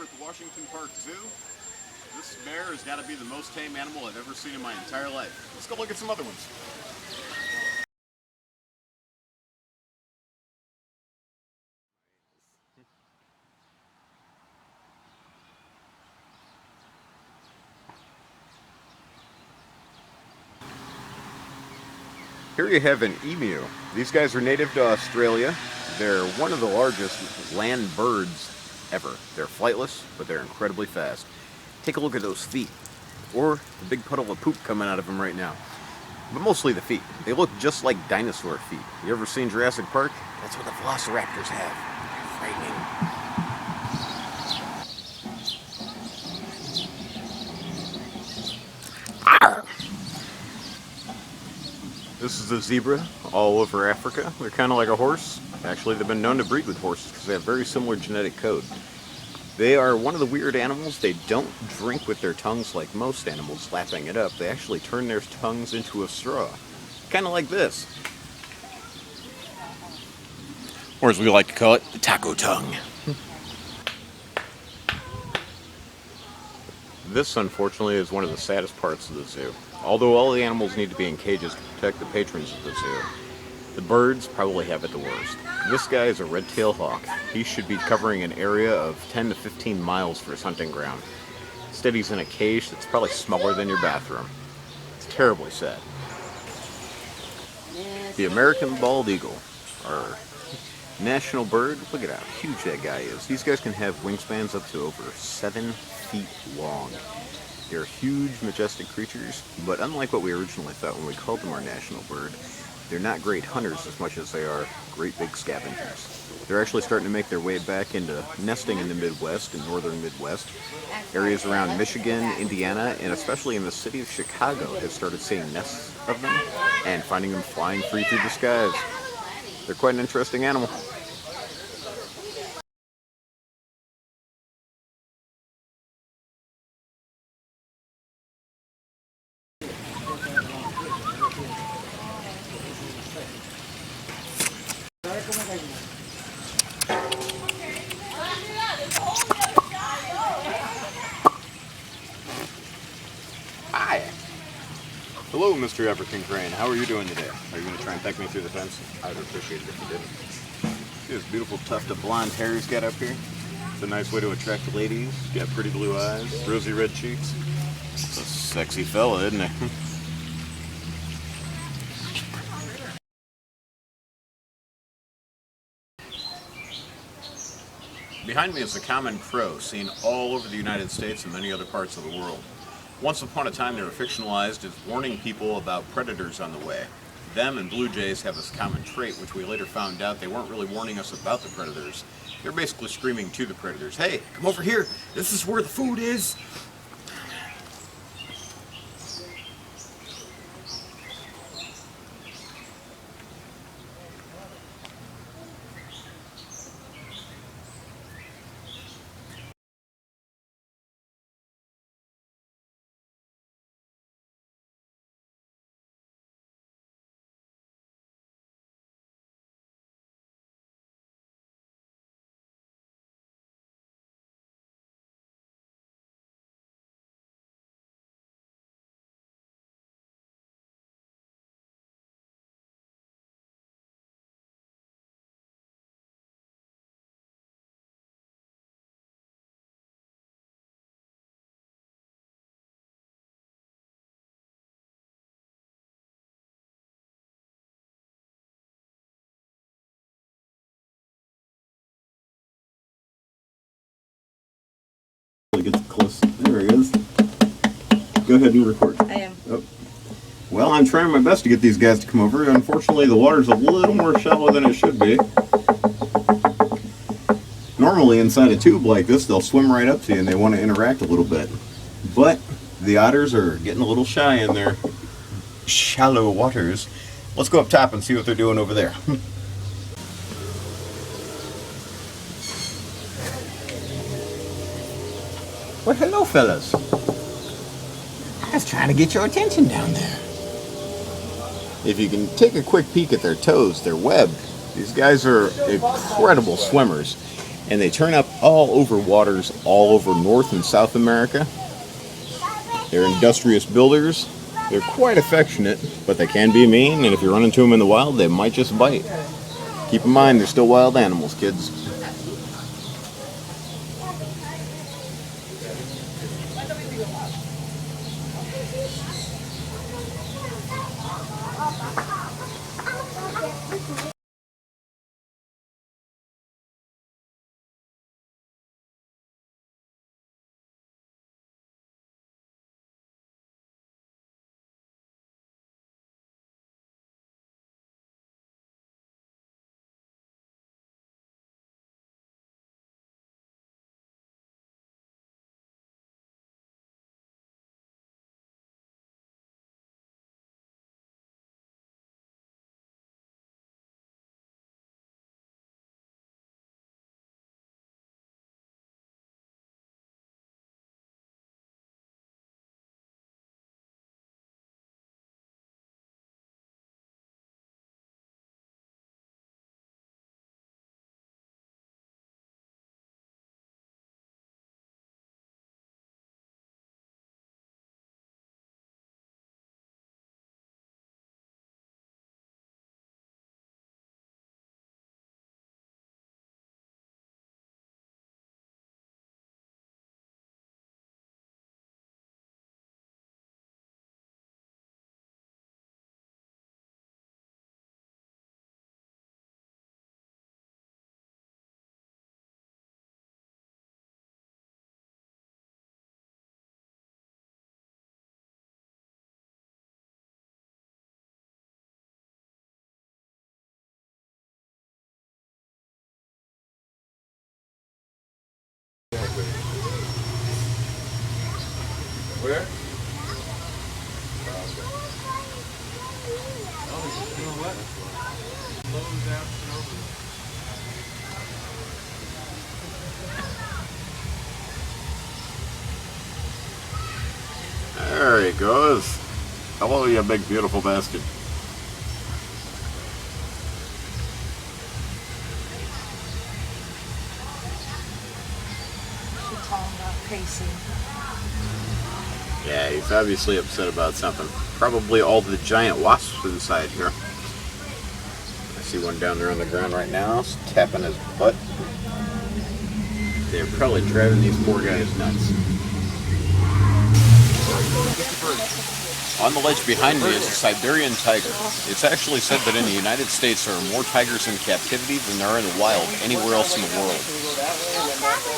at the Washington Park Zoo. This bear has got to be the most tame animal I've ever seen in my entire life. Let's go look at some other ones. Here you have an emu. These guys are native to Australia. They're one of the largest land birds ever. They're flightless, but they're incredibly fast. Take a look at those feet, or the big puddle of poop coming out of them right now. But mostly the feet. They look just like dinosaur feet. You ever seen Jurassic Park? That's what the velociraptors have. They're frightening. This is a zebra all over Africa. They're kind of like a horse. Actually, they've been known to breed with horses because they have very similar genetic code. They are one of the weird animals. They don't drink with their tongues like most animals, lapping it up. They actually turn their tongues into a straw. Kind of like this. Or as we like to call it, the taco tongue. This, unfortunately, is one of the saddest parts of the zoo. Although all the animals need to be in cages to protect the patrons of the zoo, the birds probably have it the worst. This guy is a red-tailed hawk. He should be covering an area of 10 to 15 miles for his hunting ground. Instead, he's in a cage that's probably smaller than your bathroom. It's terribly sad. The American bald eagle, our national bird. Look at how huge that guy is. These guys can have wingspans up to over 7 feet long. They're huge, majestic creatures, but unlike what we originally thought when we called them our national bird, they're not great hunters as much as they are great big scavengers. They're actually starting to make their way back into nesting in the Midwest and northern Midwest. Areas around Michigan, Indiana, and especially in the city of Chicago have started seeing nests of them and finding them flying free through the skies. They're quite an interesting animal. Hi! Hello, Mr. African Crane. How are you doing today? Are you going to try and peck me through the fence? I would appreciate it if you did. See this beautiful tuft of blonde hair he's got up here? It's a nice way to attract the ladies. He's got pretty blue eyes, rosy red cheeks. It's a sexy fella, isn't he? Behind me is the common crow, seen all over the United States and many other parts of the world. Once upon a time, they were fictionalized as warning people about predators on the way. Them and blue jays have this common trait, which we later found out they weren't really warning us about the predators. They're basically screaming to the predators, "Hey, come over here! This is where the food is!" Get close. There he is. Go ahead and record. I am. Oh. Well, I'm trying my best to get these guys to come over. Unfortunately, the water's a little more shallow than it should be. Normally, inside a tube like this, they'll swim right up to you and they want to interact a little bit. But the otters are getting a little shy in their shallow waters. Let's go up top and see what they're doing over there. Well, hello, fellas. I was trying to get your attention down there. If you can take a quick peek at their toes, they're webbed. These guys are incredible swimmers. And they turn up all over waters all over North and South America. They're industrious builders. They're quite affectionate, but they can be mean, and if you run into them in the wild, they might just bite. Keep in mind, they're still wild animals, kids. Where? There he goes. Hello, you big, beautiful bastard. Yeah, he's obviously upset about something. Probably all the giant wasps inside here. I see one down there on the ground right now, tapping his butt. They're probably driving these poor guys nuts. On the ledge behind me is a Siberian tiger. It's actually said that in the United States there are more tigers in captivity than there are in the wild anywhere else in the world.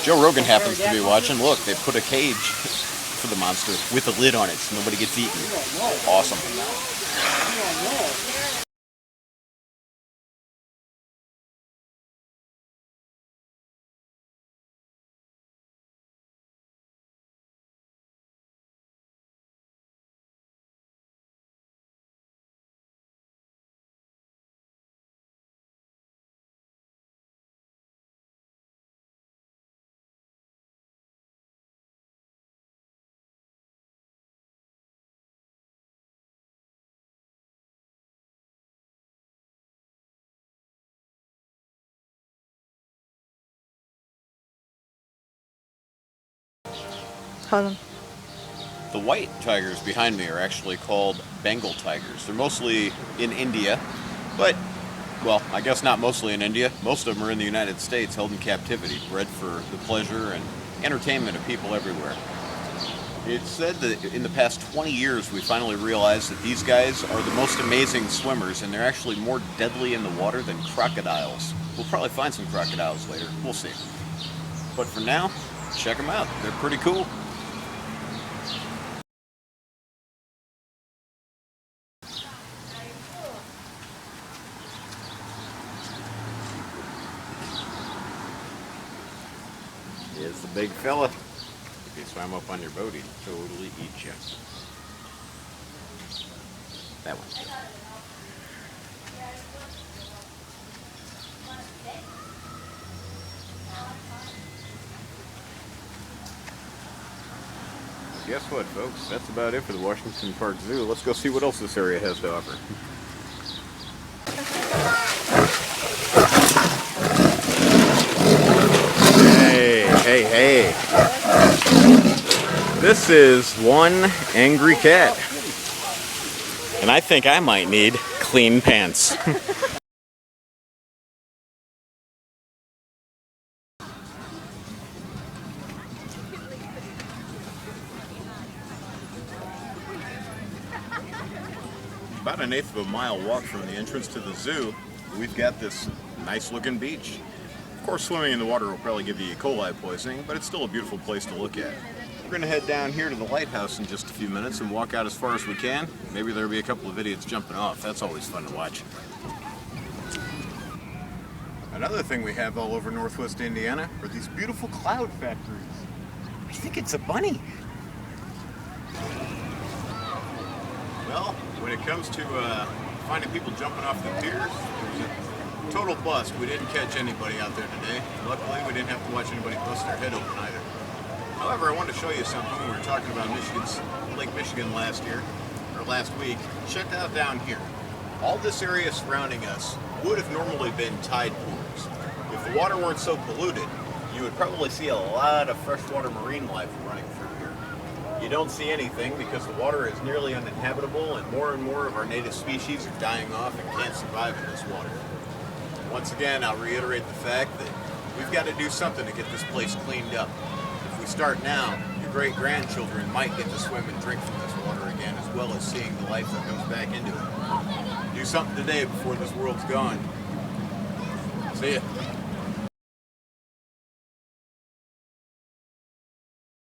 Joe Rogan happens to be watching. Look, they put a cage for the monster with a lid on it so nobody gets eaten. Awesome. Hold on. The white tigers behind me are actually called Bengal tigers. They're mostly in India, but, well, I guess not mostly in India. Most of them are in the United States, held in captivity, bred for the pleasure and entertainment of people everywhere. It's said that in the past 20 years, we finally realized that these guys are the most amazing swimmers, and they're actually more deadly in the water than crocodiles. We'll probably find some crocodiles later. We'll see. But for now, check them out. They're pretty cool. Here's the big fella. If he swam up on your boat, he'd totally eat you. That one. Guess what, folks? That's about it for the Washington Park Zoo. Let's go see what else this area has to offer. Hey, hey. This is one angry cat. And I think I might need clean pants. About an eighth of a mile walk from the entrance to the zoo, we've got this nice looking beach. Of course, swimming in the water will probably give you E. coli poisoning, but it's still a beautiful place to look at. We're going to head down here to the lighthouse in just a few minutes and walk out as far as we can. Maybe there'll be a couple of idiots jumping off. That's always fun to watch. Another thing we have all over northwest Indiana are these beautiful cloud factories. I think it's a bunny. Well, when it comes to finding people jumping off the piers, it was a total bust. We didn't catch anybody out there today. Luckily, we didn't have to watch anybody bust their head open either. However, I wanted to show you something. We were talking about Lake Michigan last week. Check out down here. All this area surrounding us would have normally been tide pools. If the water weren't so polluted, you would probably see a lot of freshwater marine life running through here. You don't see anything because the water is nearly uninhabitable and more of our native species are dying off and can't survive in this water. Once again, I'll reiterate the fact that we've got to do something to get this place cleaned up. If we start now, your great-grandchildren might get to swim and drink from this water again, as well as seeing the life that comes back into it. Do something today before this world's gone. See ya.